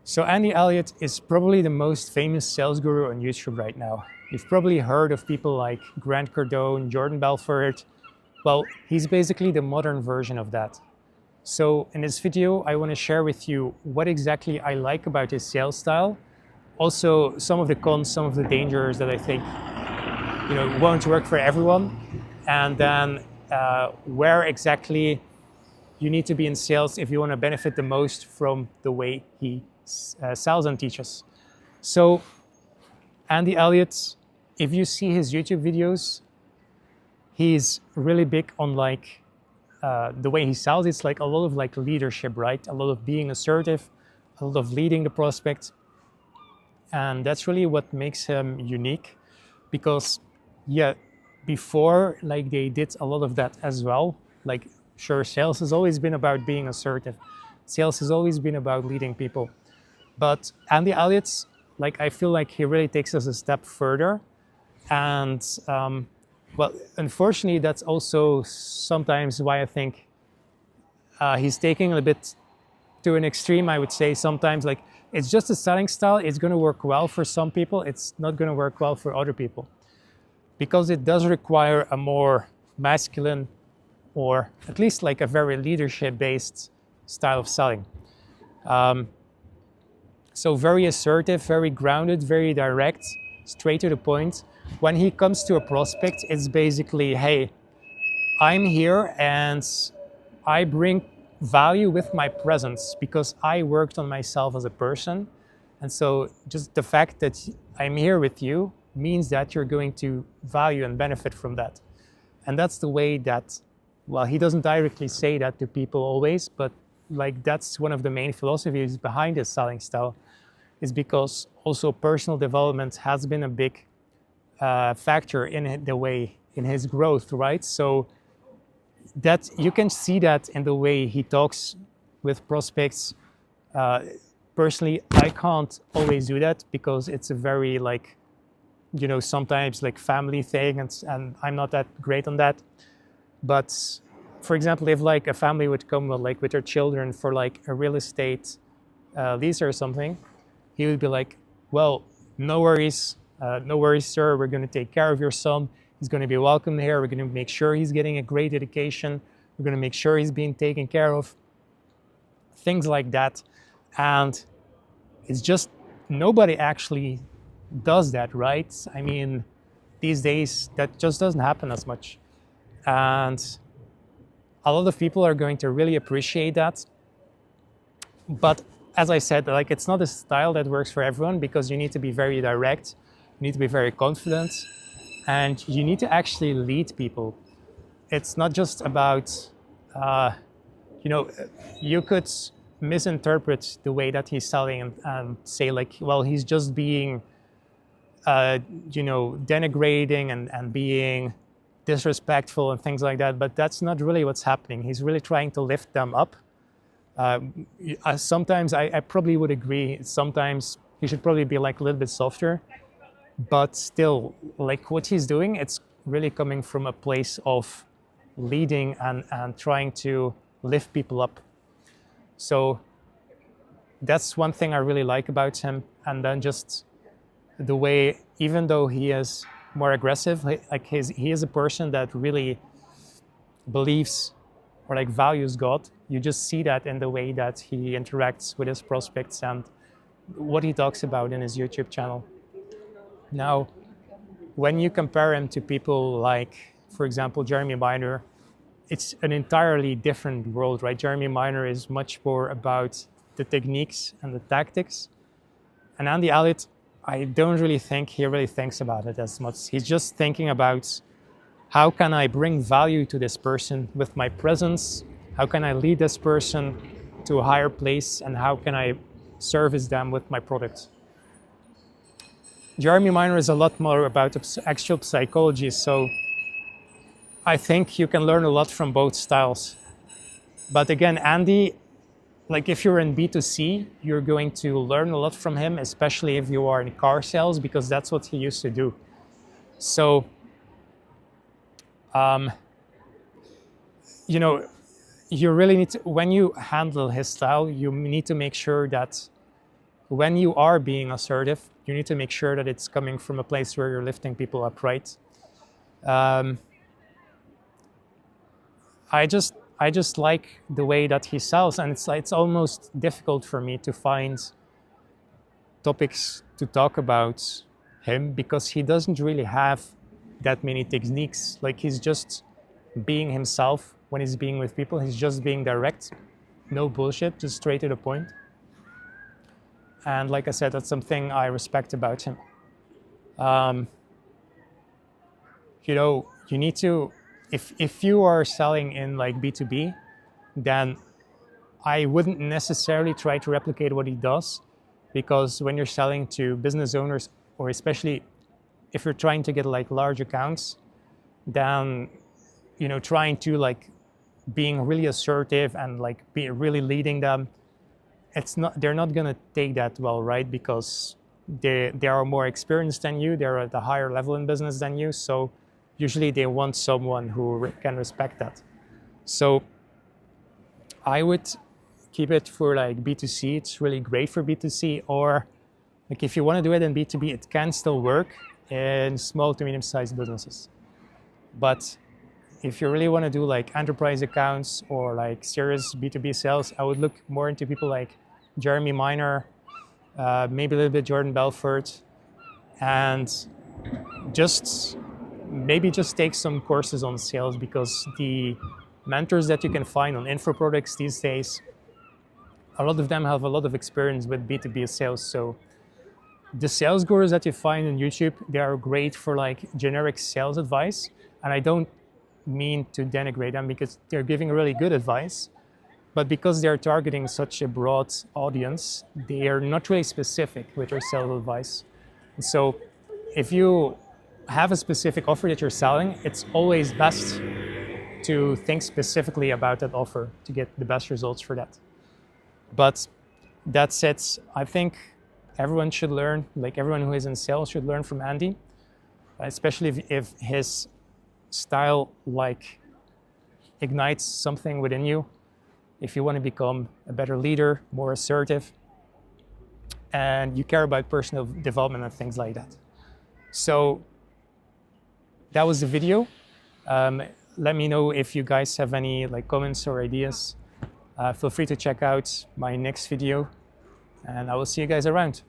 So Andy Elliott is probably the most famous sales guru on YouTube right now. You've probably heard of people like Grant Cardone, Jordan Belfort. Well, he's basically the modern version of that. So in this video, I want to share with you what exactly I like about his sales style. Also, some of the cons, some of the dangers that I think won't work for everyone. And then where exactly you need to be in sales if you want to benefit the most from the way he sells and teaches. So Andy Elliott, if you see his YouTube videos, he's really big on the way he sells. It's like a lot of like leadership, right? A lot of being assertive, a lot of leading the prospect. And that's really what makes him unique because before like they did a lot of that as well. Like sure, sales has always been about being assertive. Sales has always been about leading people. But Andy Elliott's, like I feel like he really takes us a step further. And well, unfortunately, that's also sometimes why I think he's taking a bit to an extreme. I would say sometimes like it's just a selling style. It's going to work well for some people. It's not going to work well for other people because it does require a more masculine or at least like a very leadership-based style of selling. So very assertive, very grounded, very direct, straight to the point. When he comes to a prospect, it's basically, hey, I'm here and I bring value with my presence because I worked on myself as a person. And so just the fact that I'm here with you means that you're going to value and benefit from that. And that's the way that, well, he doesn't directly say that to people always, but like that's one of the main philosophies behind his selling style, is because also personal development has been a big factor in the way in his growth, right? So that you can see that in the way he talks with prospects. Personally, I can't always do that because it's a very like, sometimes like family thing, and I'm not that great on that. But for example, if like a family would come with their children for like a real estate lease or something, he would be like, well, no worries, sir. We're going to take care of your son. He's going to be welcome here. We're going to make sure he's getting a great education. We're going to make sure he's being taken care of. Things like that. And it's just nobody actually does that, right? I mean, these days that just doesn't happen as much. And a lot of people are going to really appreciate that. But as I said, like it's not a style that works for everyone because you need to be very direct, you need to be very confident, and you need to actually lead people. It's not just about, you could misinterpret the way that he's selling and say like, well, he's just being, denigrating and being disrespectful and things like that. But that's not really what's happening. He's really trying to lift them up. Sometimes I probably would agree. Sometimes he should probably be like a little bit softer, but still, like what he's doing, it's really coming from a place of leading and trying to lift people up. So that's one thing I really like about him. And then just the way, even though he is more aggressive, he is a person that really believes or like values God. You just see that in the way that he interacts with his prospects and what he talks about in his YouTube channel. Now, when you compare him to people like, for example, Jeremy Minor, it's an entirely different world, right? Jeremy Minor is much more about the techniques and the tactics. And Andy Elliott, I don't really think he really thinks about it as much. He's just thinking about how can I bring value to this person with my presence? How can I lead this person to a higher place? And how can I service them with my product? Jeremy Minor is a lot more about actual psychology. So I think you can learn a lot from both styles. But again, Andy, like if you're in B2C, you're going to learn a lot from him, especially if you are in car sales, because that's what he used to do. So, you really need to, when you handle his style, you need to make sure that when you are being assertive, you need to make sure that it's coming from a place where you're lifting people up, right? I just like the way that he sells, and it's almost difficult for me to find topics to talk about him because he doesn't really have that many techniques. Like, he's just being himself when he's being with people. He's just being direct, no bullshit, just straight to the point. And like I said, that's something I respect about him. You know, you need to, if you are selling in like B2B, then I wouldn't necessarily try to replicate what he does, because when you're selling to business owners, or especially if you're trying to get like large accounts, then, you know, trying to like being really assertive and like be really leading them, they're not going to take that well, right? Because they are more experienced than you, they're at a higher level in business than you, so usually they want someone who can respect that. So I would keep it for like B2C. It's really great for B2C, or like if you want to do it in B2B, it can still work in small to medium-sized businesses. But if you really want to do like enterprise accounts or like serious B2B sales, I would look more into people like Jeremy Miner, maybe a little bit Jordan Belfort, and maybe just take some courses on sales, because the mentors that you can find on info products these days, a lot of them have a lot of experience with B2B sales. So the sales gurus that you find on YouTube, they are great for like generic sales advice. And I don't mean to denigrate them, because they're giving really good advice. But because they're targeting such a broad audience, they are not really specific with their sales advice. So if you have a specific offer that you're selling, it's always best to think specifically about that offer to get the best results for that. But that said, I think everyone should learn, like everyone who is in sales should learn from Andy, especially if his style like ignites something within you. If you want to become a better leader, more assertive, and you care about personal development and things like that. So that was the video. Let me know if you guys have any like comments or ideas. Feel free to check out my next video, and I will see you guys around.